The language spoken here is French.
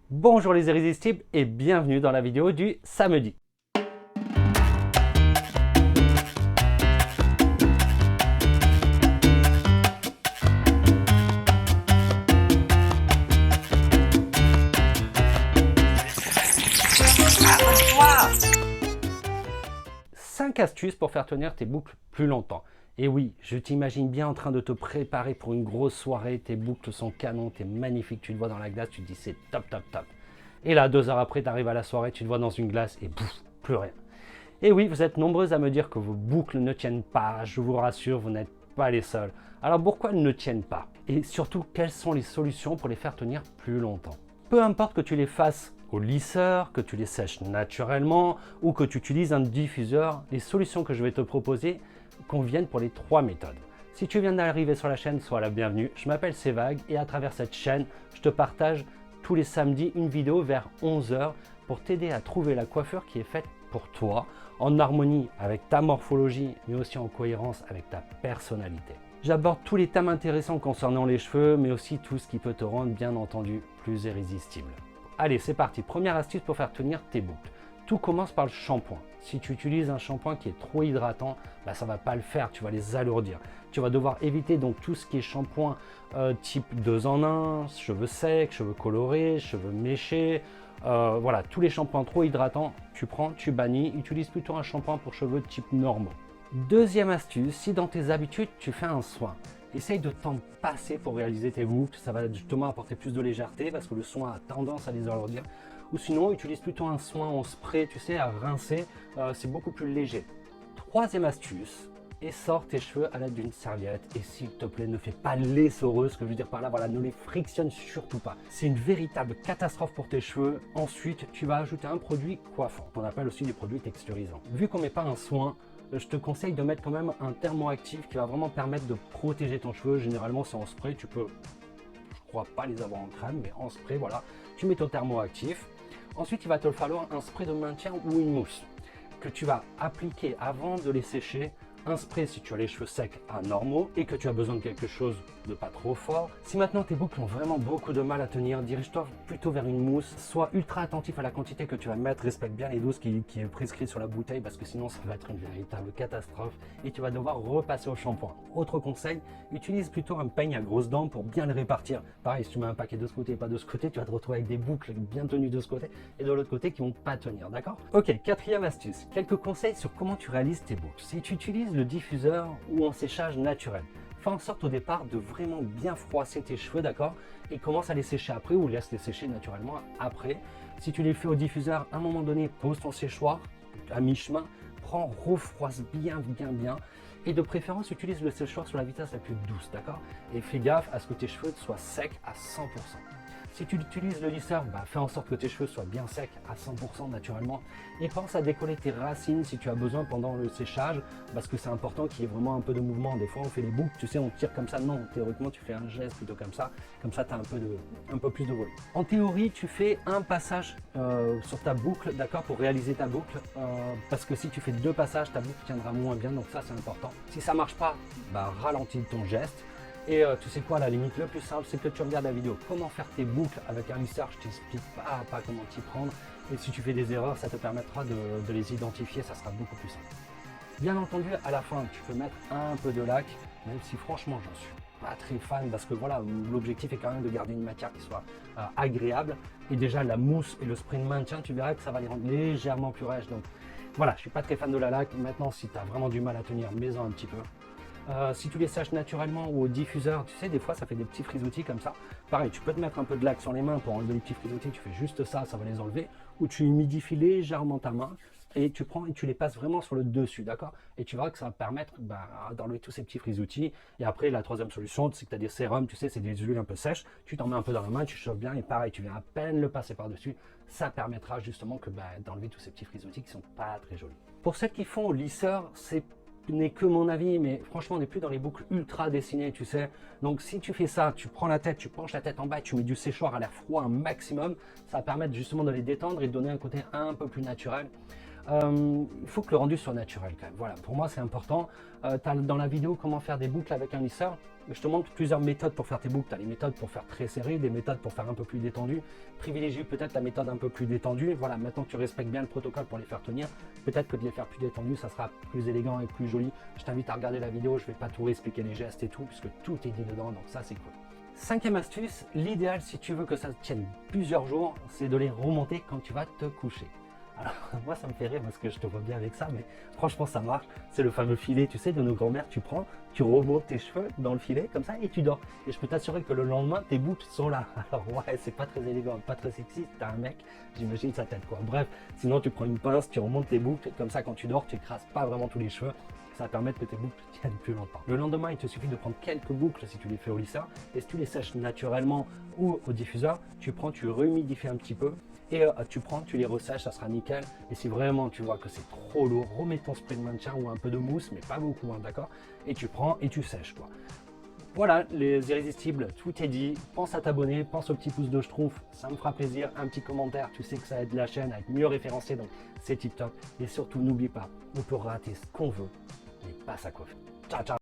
Bonjour les irrésistibles et bienvenue dans la vidéo du samedi. Cinq astuces pour faire tenir tes boucles plus longtemps. Et oui, je t'imagine bien en train de te préparer pour une grosse soirée, tes boucles sont canon, t'es magnifique, tu te vois dans la glace, tu te dis c'est top top top. Et là, 2 heures après, tu arrives à la soirée, tu te vois dans une glace et bouf, plus rien. Et oui, vous êtes nombreux à me dire que vos boucles ne tiennent pas, je vous rassure, vous n'êtes pas les seuls. Alors pourquoi elles ne tiennent pas? Et surtout, quelles sont les solutions pour les faire tenir plus longtemps? Peu importe que tu les fasses au lisseur, que tu les sèches naturellement ou que tu utilises un diffuseur, les solutions que je vais te proposer conviennent pour les 3 méthodes. Si tu viens d'arriver sur la chaîne, sois la bienvenue. Je m'appelle Sevag et à travers cette chaîne, je te partage tous les samedis une vidéo vers 11 h pour t'aider à trouver la coiffure qui est faite pour toi, en harmonie avec ta morphologie, mais aussi en cohérence avec ta personnalité. J'aborde tous les thèmes intéressants concernant les cheveux, mais aussi tout ce qui peut te rendre, bien entendu, plus irrésistible. Allez, c'est parti. Première astuce pour faire tenir tes boucles. Tout commence par le shampoing. Si tu utilises un shampoing qui est trop hydratant, ça ne va pas le faire, tu vas les alourdir. Tu vas devoir éviter donc tout ce qui est shampoing type 2 en 1, cheveux secs, cheveux colorés, cheveux méchés. Voilà, tous les shampoings trop hydratants, tu prends, tu bannis. Utilise plutôt un shampoing pour cheveux type normaux. Deuxième astuce, si dans tes habitudes, tu fais un soin, essaye de t'en passer pour réaliser tes boucles. Ça va justement apporter plus de légèreté parce que le soin a tendance à les alourdir. Ou sinon, utilise plutôt un soin en spray, tu sais, à rincer, c'est beaucoup plus léger. Troisième astuce, essore tes cheveux à l'aide d'une serviette et s'il te plaît, ne fais pas l'essoreuse, ce que je veux dire par là, voilà, ne les frictionne surtout pas. C'est une véritable catastrophe pour tes cheveux. Ensuite, tu vas ajouter un produit coiffant, qu'on appelle aussi des produits texturisants. Vu qu'on ne met pas un soin, je te conseille de mettre quand même un thermoactif qui va vraiment permettre de protéger ton cheveu. Généralement, c'est en spray, tu peux, je crois pas les avoir en crème, mais en spray, voilà. Tu mets ton thermoactif. Ensuite, il va te falloir un spray de maintien ou une mousse que tu vas appliquer avant de les sécher. Un spray si tu as les cheveux secs à normaux et que tu as besoin de quelque chose de pas trop fort. Si maintenant tes boucles ont vraiment beaucoup de mal à tenir, dirige-toi plutôt vers une mousse. Sois ultra attentif à la quantité que tu vas mettre, respecte bien les doses qui est prescrit sur la bouteille parce que sinon ça va être une véritable catastrophe et tu vas devoir repasser au shampoing. Autre conseil, utilise plutôt un peigne à grosses dents pour bien le répartir. Pareil, si tu mets un paquet de ce côté et pas de ce côté, tu vas te retrouver avec des boucles bien tenues de ce côté et de l'autre côté qui vont pas tenir, d'accord? Ok, quatrième astuce, quelques conseils sur comment tu réalises tes boucles. Si tu utilises le diffuseur ou en séchage naturel, fais en sorte au départ de vraiment bien froisser tes cheveux, d'accord, et commence à les sécher après ou laisse les sécher naturellement après. Si tu les fais au diffuseur, à un moment donné, pose ton séchoir à mi-chemin, prends, refroisse bien et de préférence utilise le séchoir sur la vitesse la plus douce, d'accord, et fais gaffe à ce que tes cheveux soient secs à 100%. Si tu utilises le lisseur, fais en sorte que tes cheveux soient bien secs à 100% naturellement et pense à décoller tes racines si tu as besoin pendant le séchage parce que c'est important qu'il y ait vraiment un peu de mouvement. Des fois on fait les boucles, tu sais, on tire comme ça, non, théoriquement tu fais un geste plutôt comme ça tu as un peu plus de volume. En théorie, tu fais un passage sur ta boucle, d'accord, pour réaliser ta boucle parce que si tu fais 2 passages, ta boucle tiendra moins bien, donc ça c'est important. Si ça marche pas, ralentis ton geste. Et tu sais quoi, à la limite, le plus simple, c'est que tu regardes la vidéo comment faire tes boucles avec un lisseur. Je t'explique pas comment t'y prendre. Et si tu fais des erreurs, ça te permettra de les identifier, ça sera beaucoup plus simple. Bien entendu, à la fin, tu peux mettre un peu de lac, même si franchement, j'en suis pas très fan parce que voilà, l'objectif est quand même de garder une matière qui soit agréable. Et déjà, la mousse et le spray de maintien, tu verras que ça va les rendre légèrement plus rêches. Donc voilà, je suis pas très fan de la laque. Maintenant, si tu as vraiment du mal à tenir, mets-en un petit peu. Si tu les sèches naturellement ou au diffuseur, tu sais, des fois ça fait des petits frisoutis comme ça. Pareil, tu peux te mettre un peu de laque sur les mains pour enlever les petits frisoutis, tu fais juste ça, ça va les enlever. Ou tu humidifies légèrement ta main et tu prends et tu les passes vraiment sur le dessus, d'accord? Et tu verras que ça va permettre d'enlever tous ces petits frisoutis. Et après, la troisième solution, c'est que tu as des sérums, tu sais, c'est des huiles un peu sèches. Tu t'en mets un peu dans la main, tu chauffes bien et pareil, tu viens à peine le passer par-dessus. Ça permettra justement que d'enlever tous ces petits frisoutis qui sont pas très jolis. Pour celles qui font au lisseur, c'est n'est que mon avis, mais franchement on n'est plus dans les boucles ultra dessinées, tu sais. Donc si tu fais ça, tu prends la tête, tu penches la tête en bas, tu mets du séchoir à l'air froid un maximum, ça va permettre justement de les détendre et de donner un côté un peu plus naturel. Il faut que le rendu soit naturel quand même. Voilà, pour moi c'est important. Tu as dans la vidéo comment faire des boucles avec un lisseur. Je te montre plusieurs méthodes pour faire tes boucles. Tu as les méthodes pour faire très serré, des méthodes pour faire un peu plus détendu. Privilégie peut-être la méthode un peu plus détendue. Voilà, maintenant que tu respectes bien le protocole pour les faire tenir, peut-être que de les faire plus détendus, ça sera plus élégant et plus joli. Je t'invite à regarder la vidéo, je ne vais pas tout expliquer les gestes et tout, puisque tout est dit dedans, donc ça c'est cool. Cinquième astuce, l'idéal si tu veux que ça tienne plusieurs jours, c'est de les remonter quand tu vas te coucher. Alors moi ça me fait rire parce que je te vois bien avec ça, mais franchement ça marche. C'est le fameux filet, tu sais, de nos grands-mères, tu prends, tu remontes tes cheveux dans le filet comme ça et tu dors. Et je peux t'assurer que le lendemain tes boucles sont là. Alors ouais, c'est pas très élégant, pas très sexy, t'as un mec, j'imagine sa tête quoi. Bref, sinon tu prends une pince, tu remontes tes boucles, comme ça quand tu dors, tu écrases pas vraiment tous les cheveux. Ça va permettre que tes boucles tiennent plus longtemps. Le lendemain, il te suffit de prendre quelques boucles si tu les fais au lisseur. Et si tu les sèches naturellement ou au diffuseur, tu prends, tu rehumidifies un petit peu. Et tu les ressèches, ça sera nickel. Et si vraiment tu vois que c'est trop lourd, remets ton spray de maintien ou un peu de mousse, mais pas beaucoup, hein, d'accord? Et tu prends et tu sèches, quoi. Voilà, les irrésistibles, tout est dit. Pense à t'abonner, pense au petit pouce de schtroumpf, ça me fera plaisir. Un petit commentaire, tu sais que ça aide la chaîne à être mieux référencée, donc c'est tip top. Et surtout, n'oublie pas, on peut rater ce qu'on veut, mais pas sa coiffe. Ciao, ciao!